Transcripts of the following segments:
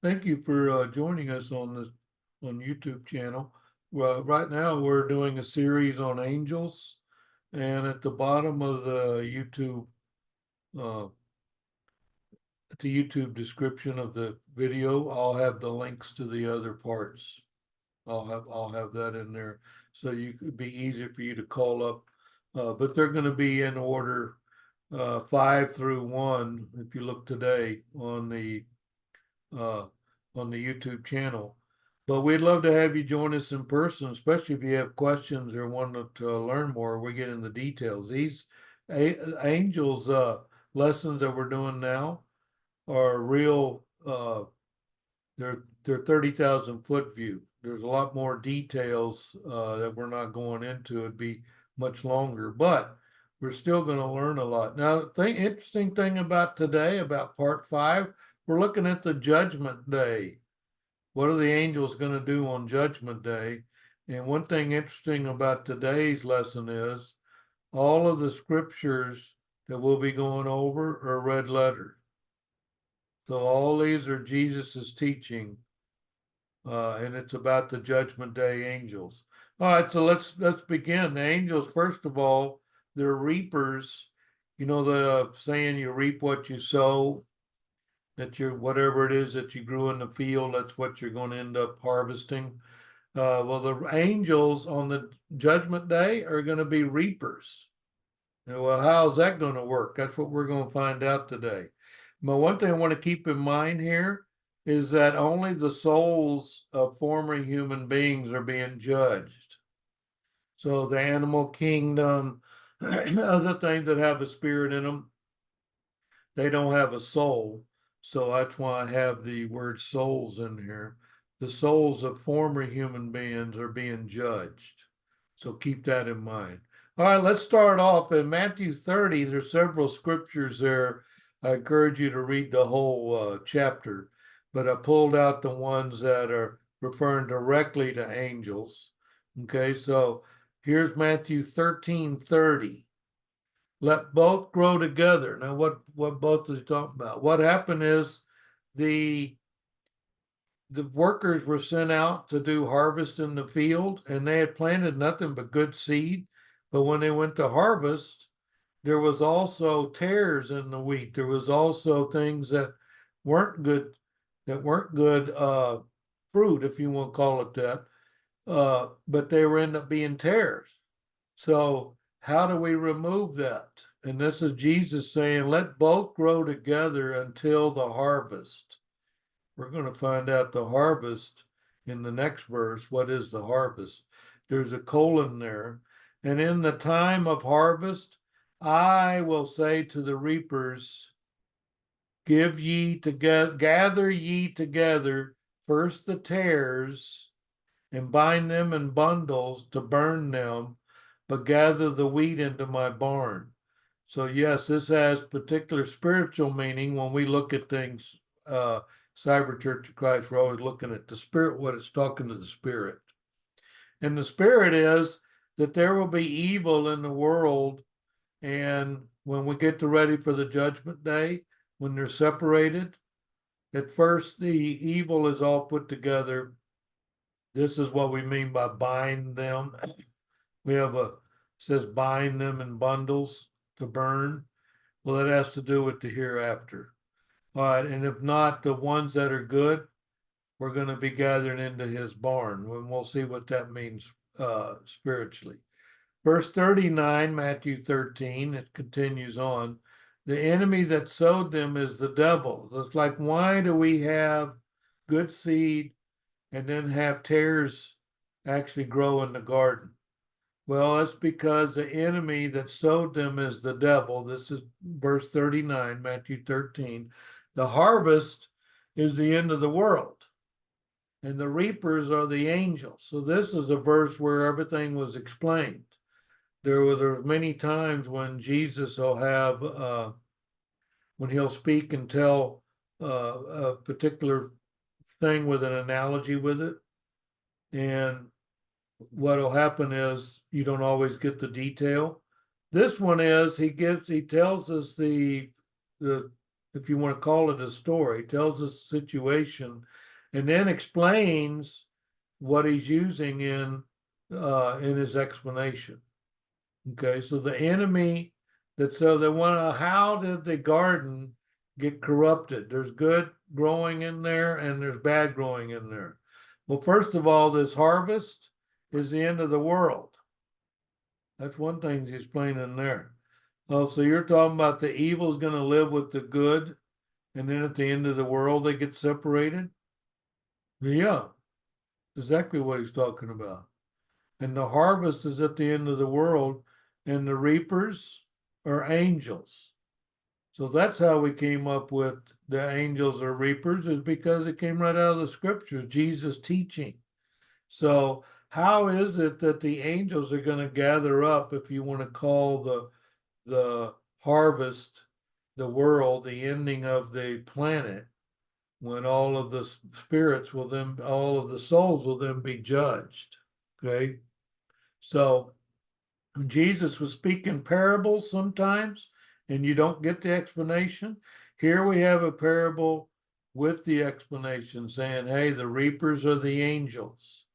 Thank you for joining us on this on YouTube channel. Well, right now we're doing a series on angels, and at the bottom of the uh, YouTube description of the video, I'll have the links to the other parts. I'll have that in there, so you could be easier for you to call up. But they're going to be in order, 5 through 1. If you look today uh, on the YouTube channel. But we'd love to have you join us in person, especially if you have questions or want to learn more. We get into details. These angels lessons that we're doing now are real. They're 30,000 foot view. There's a lot more details that we're not going into. It'd be much longer, but we're still going to learn a lot. Now, the interesting thing about today, about part 5, we're looking at the Judgment Day. What are the angels going to do on Judgment Day? And one thing interesting about today's lesson is all of the scriptures that we'll be going over are red letters. So all these are Jesus's teaching, and it's about the Judgment Day angels. All right, so let's begin. The angels, first of all, they're reapers. You know the saying, "You reap what you sow." That you're whatever it is that you grew in the field, that's what you're going to end up harvesting. Well, the angels on the Judgment Day are going to be reapers. Well, how's that going to work? That's what we're going to find out today. But one thing I want to keep in mind here is that only the souls of former human beings are being judged. So the animal kingdom, other things that have a spirit in them, they don't have a soul. So that's why I have the word souls in here. The souls of former human beings are being judged. So keep that in mind. All right, let's start off in Matthew 30. There's several scriptures there. I encourage you to read the whole chapter, but I pulled out the ones that are referring directly to angels. Okay, so here's Matthew 13:30. Let both grow together. Now, what both is he talking about? What happened is the the workers were sent out to do harvest in the field, and they had planted nothing but good seed. But when they went to harvest, there was also tares in the wheat. There was also things weren't good, that weren't good fruit, if you want to call it that. But they were end up being tares. So how do we remove that? And this is Jesus saying, let both grow together until the harvest. We're going to find out the harvest in the next verse. What is the harvest? There's a colon there. And in the time of harvest, I will say to the reapers, give ye together, gather ye together first the tares and bind them in bundles to burn them, but gather the wheat into my barn. So, yes, this has particular spiritual meaning when we look at things. Cyber Church of Christ, we're always looking at the spirit, what it's talking to the spirit. And the spirit is that there will be evil in the world. And when we get to ready for the judgment day, when they're separated, at first the evil is all put together. This is what we mean by bind them. We have says bind them in bundles to burn. Well, that has to do with the hereafter. All right, and if not, the ones that are good, we're going to be gathering into his barn. And we'll see what that means spiritually. Verse 39, Matthew 13, it continues on. The enemy that sowed them is the devil. It's like, why do we have good seed and then have tares actually grow in the garden? Well, that's because the enemy that sowed them is the devil. This is verse 39, Matthew 13. The harvest is the end of the world, and the reapers are the angels. So this is a verse where everything was explained. There were many times when Jesus will have, when he'll speak and tell a particular thing with an analogy with it. And what'll happen is you don't always get the detail. This one is he tells us the if you want to call it a story, tells us the situation, and then explains what he's using in his explanation. Okay, so the enemy so they want to, how did the garden get corrupted? There's good growing in there and there's bad growing in there. Well, first of all, this harvest is the end of the world. That's one thing he's explaining there. Oh, so you're talking about the evil is going to live with the good, and then at the end of the world they get separated? Yeah, exactly what he's talking about. And the harvest is at the end of the world, and the reapers are angels. So that's how we came up with the angels or reapers, is because it came right out of the scriptures, Jesus teaching. So how is it that the angels are going to gather up, if you want to call the harvest, the world, the ending of the planet, when all of the spirits will then, all of the souls will then be judged? Okay. So Jesus was speaking parables sometimes, and you don't get the explanation. Here we have a parable with the explanation saying, hey, the reapers are the angels.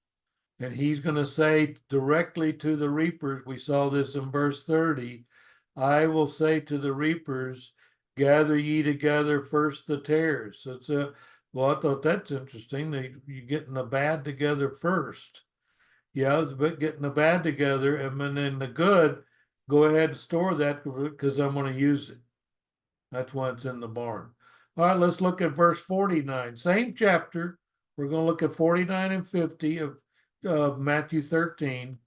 And he's going to say directly to the reapers, we saw this in verse 30, I will say to the reapers, gather ye together first the tares. So well, I thought that's interesting. You're getting the bad together first. Yeah, but getting the bad together, and then the good, go ahead and store that because I'm going to use it. That's why it's in the barn. All right, let's look at verse 49. Same chapter. We're going to look at 49 and 50 of Matthew 13.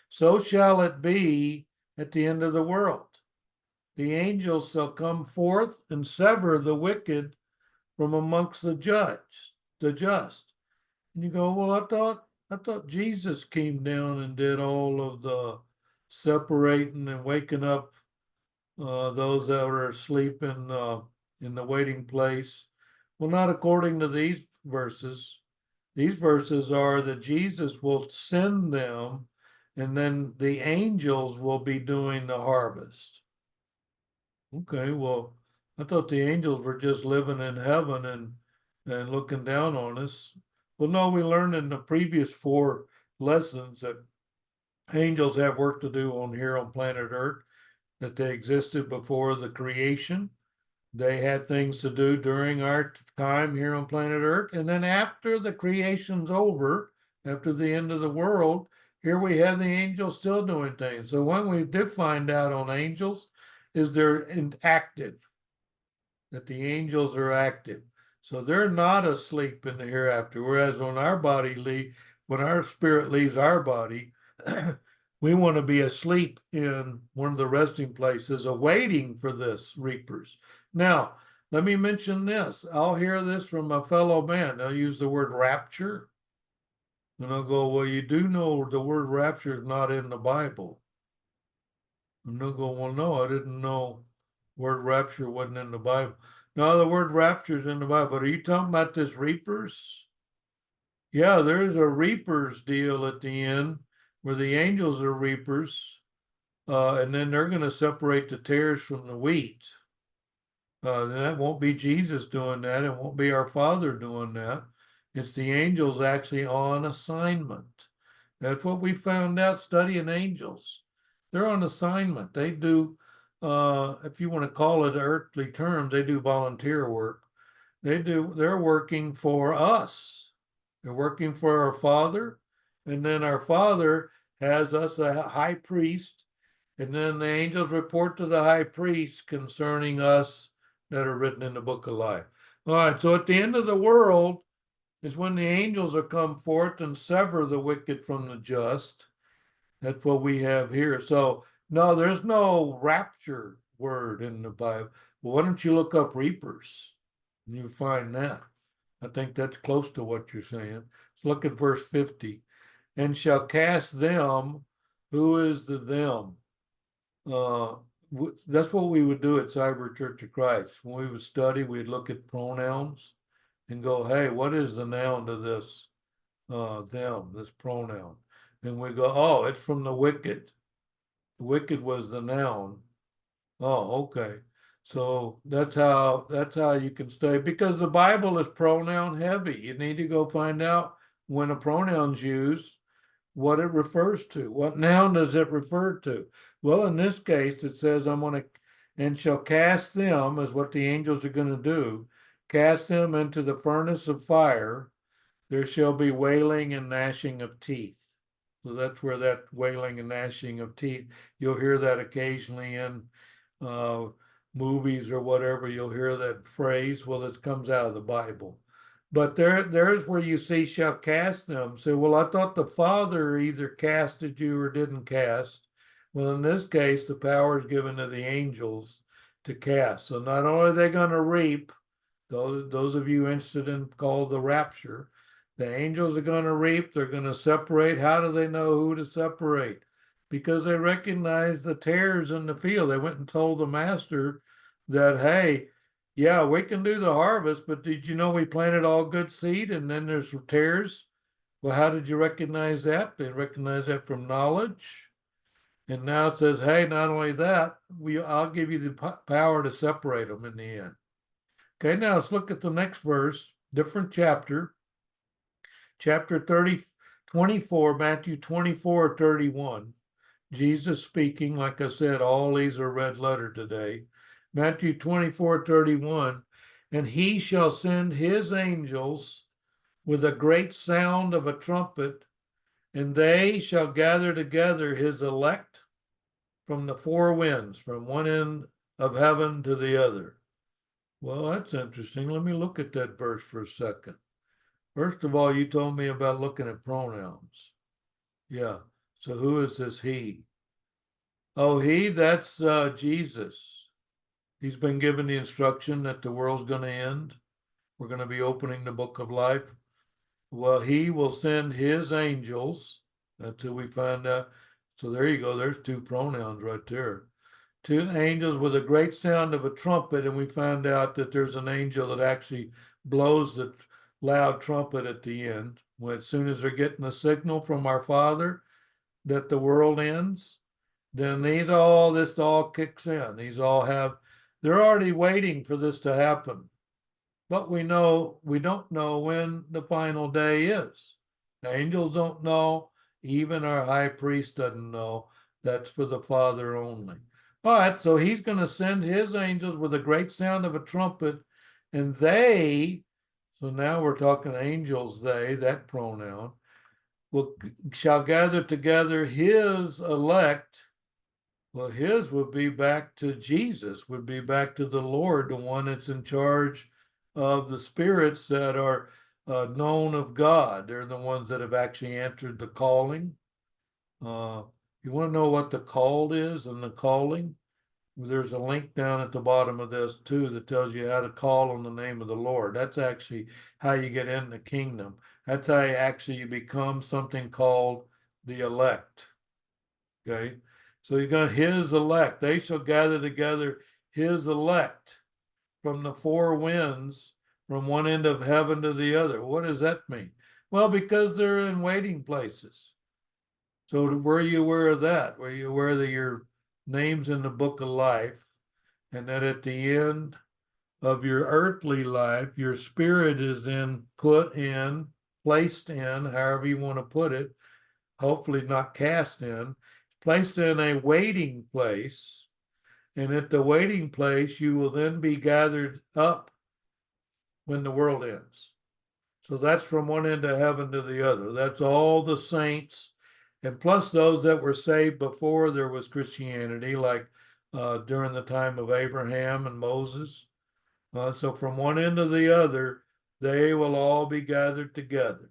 So shall it be at the end of the world. The angels shall come forth and sever the wicked from amongst the just. And you go, well, I thought Jesus came down and did all of the separating and waking up those that are asleep in the waiting place. Well, not according to these verses. These verses are that Jesus will send them, and then the angels will be doing the harvest. Okay, well, I thought the angels were just living in heaven and looking down on us. Well, no, we learned in the previous 4 lessons that angels have work to do on here on planet Earth, that they existed before the creation. They had things to do during our time here on planet Earth. And then after the creation's over, after the end of the world, here we have the angels still doing things. So when we did find out on angels is they're active, that the angels are active. So they're not asleep in the hereafter. Whereas when our spirit leaves our body, we want to be asleep in one of the resting places, awaiting for this reapers. Now, let me mention this. I'll hear this from a fellow man. They'll use the word rapture. And I'll go, well, you do know the word rapture is not in the Bible. And they'll go, well, no, I didn't know word rapture wasn't in the Bible. No, the word rapture is in the Bible. But are you talking about this reapers? Yeah, there's a reapers deal at the end where the angels are reapers, and then they're going to separate the tares from the wheat. That won't be Jesus doing that. It won't be our Father doing that. It's the angels actually on assignment. That's what we found out studying angels. They're on assignment. They do, if you want to call it earthly terms, they do volunteer work. They're working for us. They're working for our Father. And then our Father has us a high priest. And then the angels report to the high priest concerning us that are written in the book of life. All right, so at the end of the world is when the angels will come forth and sever the wicked from the just. That's what we have here. So, no, there's no rapture word in the Bible. Well, why don't you look up reapers? And you find that. I think that's close to what you're saying. So look at verse 50. And shall cast them. Who is the them? That's what we would do at Cyber Church of Christ. When we would study, we'd look at pronouns and go, hey, what is the noun to this them, this pronoun? And we go, oh, it's from the wicked. The wicked was the noun. Oh, okay. So that's how you can stay, because the Bible is pronoun heavy. You need to go find out when a pronoun's used, what it refers to. What noun does it refer to? Well, in this case, it says, I'm going to, and shall cast them, is what the angels are going to do, cast them into the furnace of fire. There shall be wailing and gnashing of teeth. So that's where that wailing and gnashing of teeth, you'll hear that occasionally in uh, movies or whatever. You'll hear that phrase. Well, it comes out of the Bible. But there's where you see shall cast them. Say, well, I thought the Father either casted you or didn't cast. Well, in this case, the power is given to the angels to cast. So not only are they going to reap, those of you interested in called the rapture, the angels are going to reap, they're going to separate. How do they know who to separate? Because they recognize the tares in the field. They went and told the master that, hey, yeah, we can do the harvest, but did you know we planted all good seed and then there's tares? Well, how did you recognize that? They recognize that from knowledge. And now it says, hey, not only that, I'll give you the power to separate them in the end. Okay, now let's look at the next verse, different chapter. Chapter 24, Matthew 24, 31. Jesus speaking, like I said, all these are red letter today. Matthew 24, 31. And he shall send his angels with a great sound of a trumpet, and they shall gather together his elect from the four winds, from one end of heaven to the other. Well, that's interesting. Let me look at that verse for a second. First of all, you told me about looking at pronouns. Yeah. So who is this he? Oh, that's Jesus. He's been given the instruction that the world's going to end. We're going to be opening the book of life. Well, he will send his angels until we find out. So there you go. There's two pronouns right there. Two angels with a great sound of a trumpet, and we find out that there's an angel that actually blows the loud trumpet at the end. When, as soon as they're getting a signal from our Father that the world ends, then this all kicks in. They're already waiting for this to happen. But we don't know when the final day is. The angels don't know. Even our high priest doesn't know. That's for the Father only. All right, so he's going to send his angels with a great sound of a trumpet, and so now we're talking angels, that pronoun, shall gather together his elect. Well, his would be back to Jesus, would be back to the Lord, the one that's in charge of the spirits that are known of God. They're the ones that have actually answered the calling. You want to know what the called is and the calling? There's a link down at the bottom of this too that tells you how to call on the name of the Lord. That's actually how you get in the kingdom. That's how you become something called the elect. Okay. So you got his elect. They shall gather together his elect from the four winds, from one end of heaven to the other. What does that mean? Well, because they're in waiting places. So were you aware of that? Were you aware that your name's in the book of life, and that at the end of your earthly life, your spirit is then placed in, however you want to put it, hopefully not cast in, placed in a waiting place. And at the waiting place, you will then be gathered up when the world ends. So that's from one end of heaven to the other. That's all the saints, and plus those that were saved before there was Christianity, like during the time of Abraham and Moses. So from one end to the other, they will all be gathered together.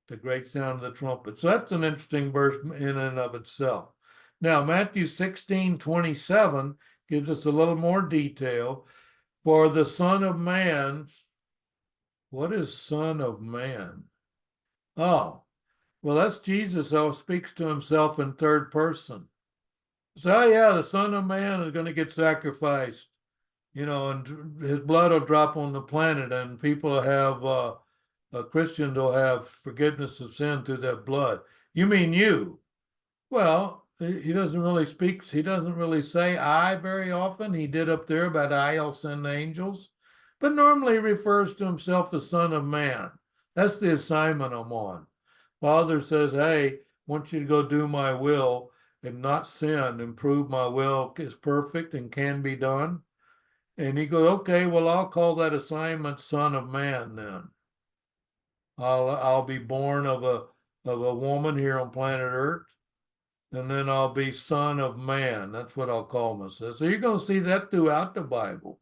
The great sound of the trumpet. So that's an interesting verse in and of itself. Now, Matthew 16:27 gives us a little more detail. For the Son of Man, what is Son of Man? Oh, well, that's Jesus who speaks to himself in third person. So, yeah, the Son of Man is going to get sacrificed, and his blood will drop on the planet, and people have, Christians will have forgiveness of sin through that blood. You mean you? Well, he doesn't really speak, he doesn't really say I very often. He did up there about I'll send angels, but normally he refers to himself as Son of Man. That's the assignment I'm on. Father says, hey, I want you to go do my will and not sin and prove my will is perfect and can be done. And he goes, okay, well, I'll call that assignment Son of Man then. I'll be born of a woman here on planet Earth, and then I'll be Son of Man. That's what I'll call myself. So you're going to see that throughout the Bible.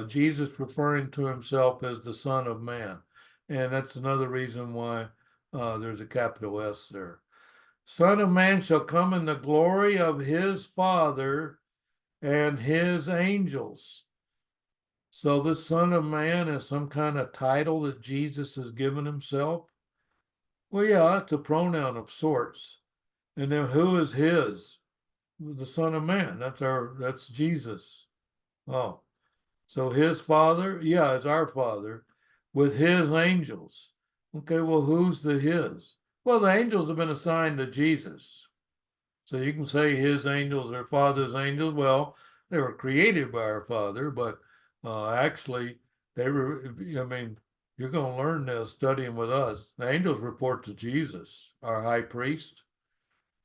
Jesus referring to himself as the Son of Man, and that's another reason why there's a capital S there. Son of Man shall come in the glory of his Father and his angels. So the Son of Man is some kind of title that Jesus has given himself. Well, yeah, it's a pronoun of sorts. And then who is his? The Son of Man. That's Jesus. Oh, so his Father, yeah, is our Father with his angels. Okay, well, who's the his? Well, the angels have been assigned to Jesus. So you can say his angels are Father's angels. Well, they were created by our Father, but actually, they were, I mean, you're going to learn this studying with us. The angels report to Jesus, our high priest,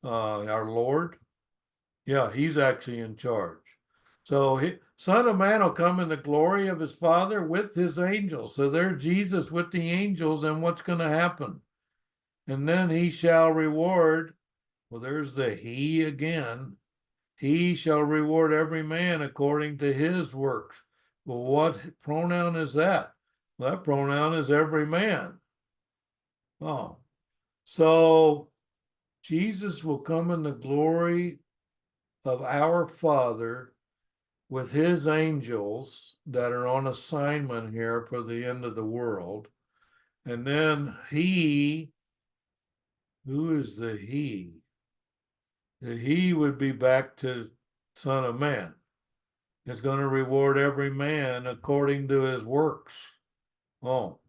our Lord. Yeah, he's actually in charge. So, Son of Man will come in the glory of his Father with his angels. So, there's Jesus with the angels, and what's going to happen? And then he shall reward. Well, there's the he again. He shall reward every man according to his works. Well, what pronoun is that? Well, that pronoun is every man. Oh, so Jesus will come in the glory of our Father with his angels that are on assignment here for the end of the world. And then he, who is the he? The he would be back to Son of Man. Is going to reward every man according to his works. Oh,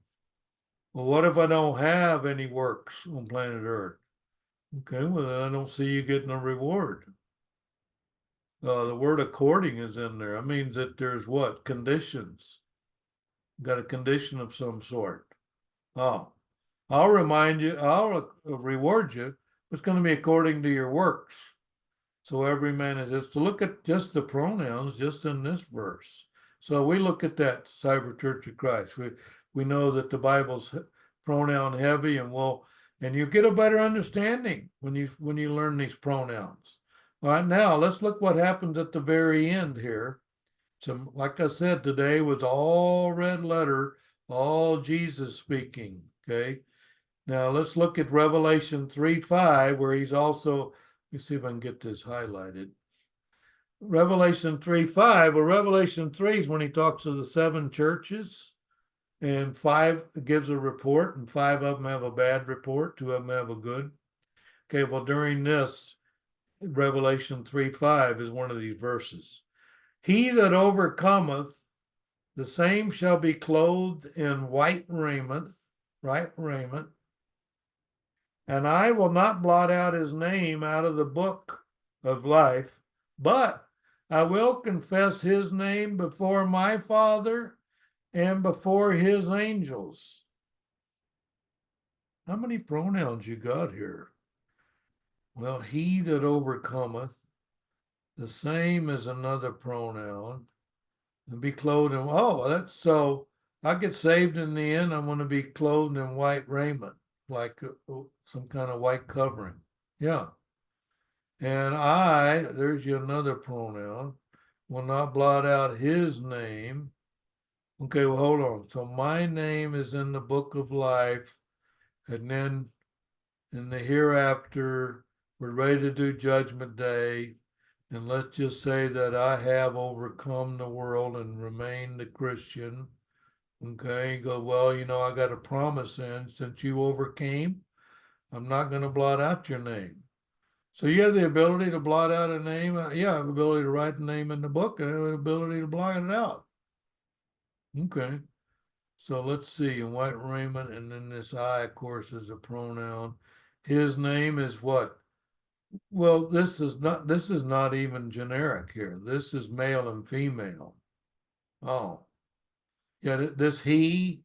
well, what if I don't have any works on planet Earth? Okay, well, then I don't see you getting a reward. The word according is in there. That means that there's what? Conditions. Got a condition of some sort. Oh, I'll remind you, I'll reward you. It's going to be according to your works. So every man is just to look at just the pronouns just in this verse. So we look at that Cyber Church of Christ. We know that the Bible's pronoun heavy, and you get a better understanding when you learn these pronouns. All right, now let's look what happens at the very end here. So, like I said, today was all red letter, all Jesus speaking. Okay. Now let's look at Revelation 3:5, where he's also, let me see if I can get this highlighted. Revelation 3:5, well, Revelation 3 is when he talks to the seven churches, and 5 gives a report, and 5 of them have a bad report, 2 of them have a good. Okay, well, during this, Revelation 3:5 is one of these verses. He that overcometh, the same shall be clothed in white raiment, and I will not blot out his name out of the book of life, but I will confess his name before my Father and before his angels. How many pronouns you got here? Well, he that overcometh, the same as another pronoun, and be clothed in, oh, that's so I get saved in the end, I'm going to be clothed in white raiment, like some kind of white covering. Yeah. And there's you another pronoun, will not blot out his name. Okay, well, hold on. So my name is in the book of life, and then in the hereafter, we're ready to do judgment day. And let's just say that I have overcome the world and remained a Christian. Okay, you go, well, I got a promise in, since you overcame, I'm not going to blot out your name. So you have the ability to blot out a name. Yeah, I have the ability to write the name in the book, and I have the ability to blot it out. Okay. So let's see, in white raiment, and then this I, of course, is a pronoun. His name is what? Well, this is not even generic here. This is male and female. Oh, yeah, this he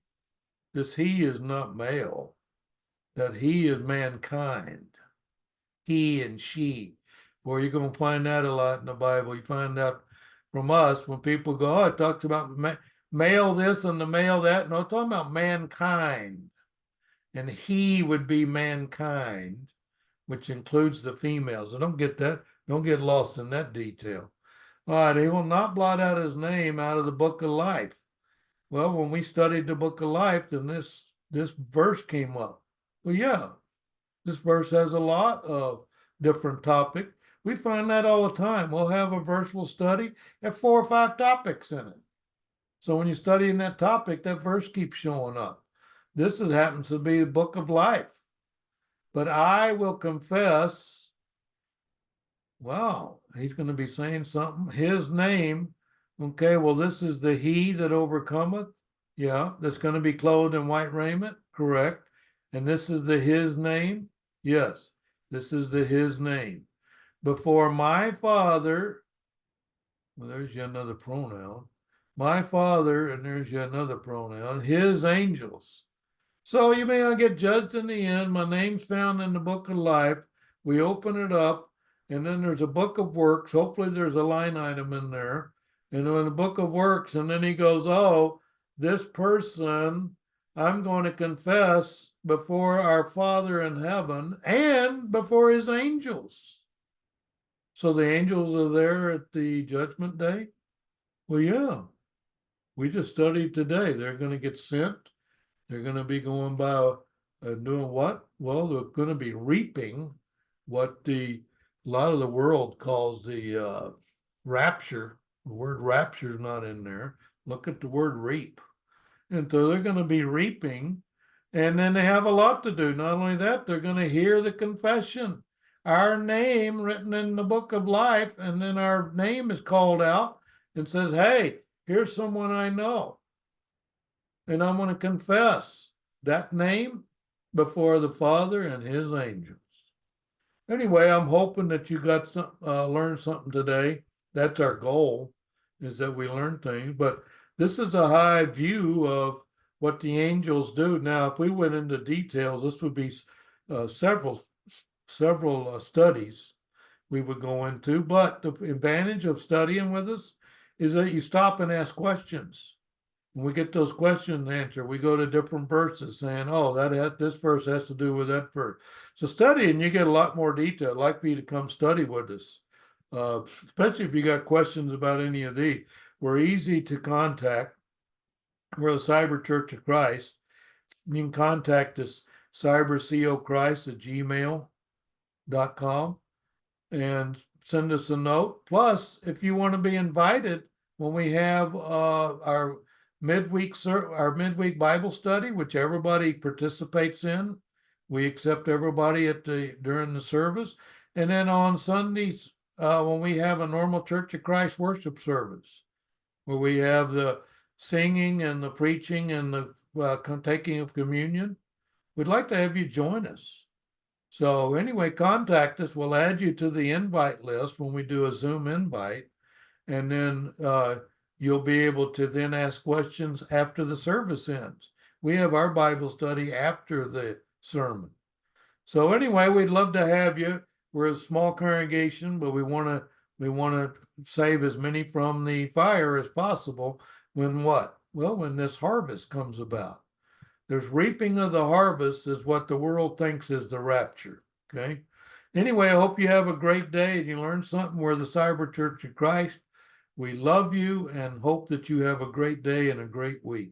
is not male. That he is mankind. He and she. Where you're going to find that a lot in the Bible. You find out from us when people go, oh, it talks about male this and the male that. No, it's talking about mankind. And he would be mankind, which includes the females. So don't get that, don't get lost in that detail. All right, he will not blot out his name out of the book of life. Well, when we studied the book of life, then this verse came up. Well, yeah, this verse has a lot of different topics. We find that all the time. We'll have a verse we'll study, have 4 or 5 topics in it. So when you're studying that topic, that verse keeps showing up. This happens to be the book of life. But I will confess, wow, he's going to be saying something. His name, okay, well, this is the he that overcometh. Yeah, that's going to be clothed in white raiment, correct. And this is the his name. Yes, this is the his name. Before my Father, well, there's yet another pronoun. My Father, and there's yet another pronoun, his angels. So you may not get judged in the end. My name's found in the book of life. We open it up, and then there's a book of works. Hopefully, there's a line item in there. And in the book of works, and then he goes, oh, this person I'm going to confess before our Father in heaven and before his angels. So the angels are there at the judgment day? Well, yeah. We just studied today. They're going to get sent. They're going to be going by doing what? Well, they're going to be reaping what a lot of the world calls the rapture. The word rapture is not in there. Look at the word reap. And so they're going to be reaping. And then they have a lot to do. Not only that, they're going to hear the confession. Our name written in the book of life, and then our name is called out and says, hey, here's someone I know. And I'm going to confess that name before the Father and his angels. Anyway, I'm hoping that you got learned something today. That's our goal, is that we learn things. But this is a high view of what the angels do. Now, if we went into details, this would be several studies we would go into. But the advantage of studying with us is that you stop and ask questions. When we get those questions answered, we go to different verses saying, oh, this verse has to do with that verse. So studying, you get a lot more detail. I'd like for you to come study with us, especially if you got questions about any of these. We're easy to contact. We're the Cyber Church of Christ. You can contact us, cybercochrist@gmail.com, and send us a note. Plus, if you want to be invited when we have our midweek Bible study, which everybody participates in, we accept everybody during the service, and then on Sundays when we have a normal Church of Christ worship service, where we have the singing and the preaching and the taking of communion, we'd like to have you join us. So anyway, contact us. We'll add you to the invite list when we do a Zoom invite. And then you'll be able to then ask questions after the service ends. We have our Bible study after the sermon. So anyway, we'd love to have you. We're a small congregation, but we want to save as many from the fire as possible. When what? Well, when this harvest comes about. There's reaping of the harvest is what the world thinks is the rapture. Okay. Anyway, I hope you have a great day and you learned something. We're the Cyber Church of Christ. We love you and hope that you have a great day and a great week.